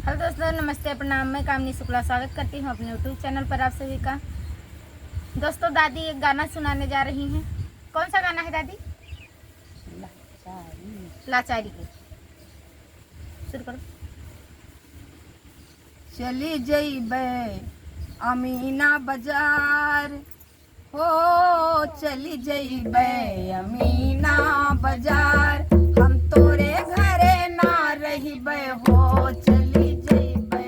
Hello दोस्तों, नमस्ते, प्रणाम। मैं कामनी शुक्ला स्वागत करती हूँ अपने यूट्यूब चैनल पर आप सभी का। दोस्तों, दादी एक गाना सुनाने जा रही हैं। कौन सा गाना है दादी? लाचारी के। शुरू करो। चली जइबे अमीना बाजार हो, चली जइबे अमीना बाजार, हम तोरे घरे ना रहिबे हो। चली जइबे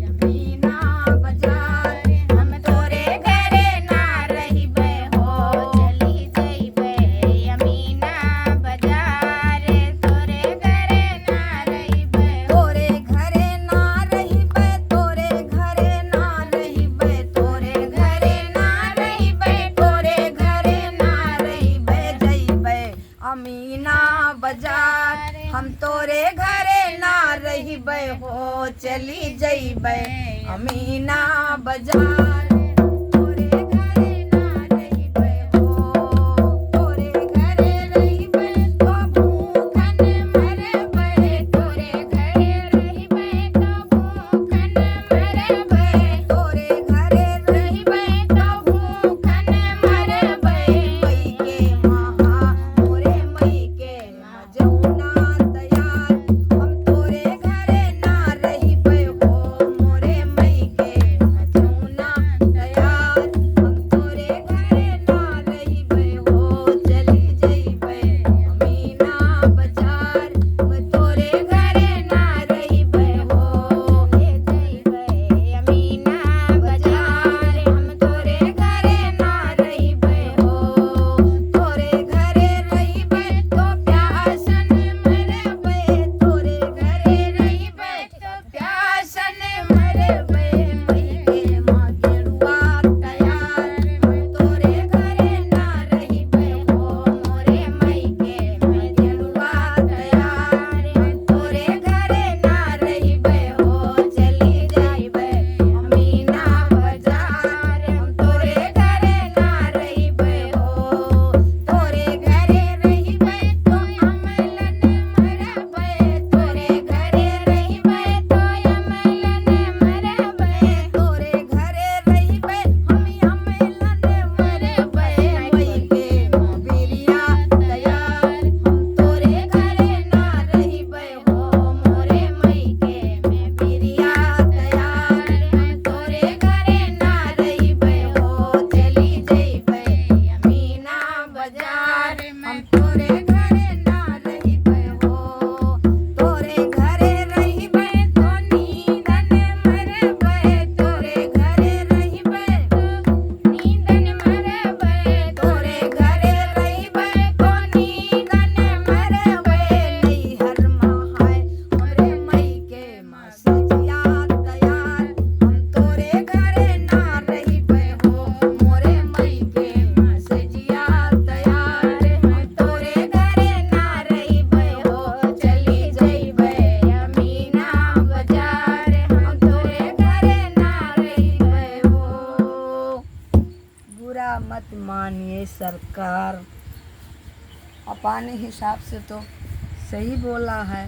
अमीना बाजार, हम तोरे घरे ना रहिबे हो। चली जइबे अमीना बाजार, तोरे घरे ना रहिबे। तोरे घरे ना रहिबे, तोरे घरे ना रहिबे, तोरे घरे ना रहिबे, तोरे घरे ना रहिबे। जइबे अमीना बाजार, हम तोरे घरे ना रहिबे हो। चली जइबे अमीना बाजार, तोरे घरे ना रहिबे हो। तोरे घरे रहिबे तो भूखन मरबे, तोरे घरे रहिबे तो भूखन मरबे। तोरे घरे रहिबे तो भूखन मरबे। मई के महा मोरे मई के मजौना तैयार, हम तोरे घरे ना रहिबे हो। मोरे मई के मजौना तैयार, हम तोरे घरे ना रहिबे हो। चली जइबे अमीना बाजार, हम तोरे घरे ना रहिबे हो। जइबे अमीना बाजार, हम तोरे घरे ना रहिबे हो। तोरे घरे रहिबे तो प्यासन मरबे, तोरे घरे रहिबे तो प्यासन मरबे। मई के माँ गेरुआ तैयार, हम तोरे घरे ना रहिबे हो। मोरे मई के माँ गेरुआ तैयार, हम तोरे घरे ना रहिबे हो। चली जइबे अमीना बाजार, हम तोरे घरे ना रहिबे हो। तोरे घरे रहिबे तो अमलन मरबे, तोरे घरे रहिबे तो अमलन मरबे। तोरे घरे रहिबे हम अमलन मरबे। मई के मोबिरिया तैयार, हम तोरे घरे ना रहिबे हो। मोरे मई के मोबिरिया तैयार, हम तोरे घरे ना रहिबे हो। चली जइबे अमीना बाजार, हम तोरे घरे ना रहिबे हो। तोरे घरे रहिबे तो नींदन मरबे, तोरे घरे रहिबे नींदन मरबे। तोरे घरे रहिबे तो नींदन मरबे। नैहर महाय मोरे मई के मसजिया तैयार, हम तोरे घरे ना रहिबे हो। मोरे मई के मसजिया तैयार, हम तोरे घरे ना रहिबे हो। चली जइबे अमीना बाजार, हम तोरे घरे ना रहिबे हो। बुरा मत मानिए सरकार, अपने हिसाब से तो सही बोला है।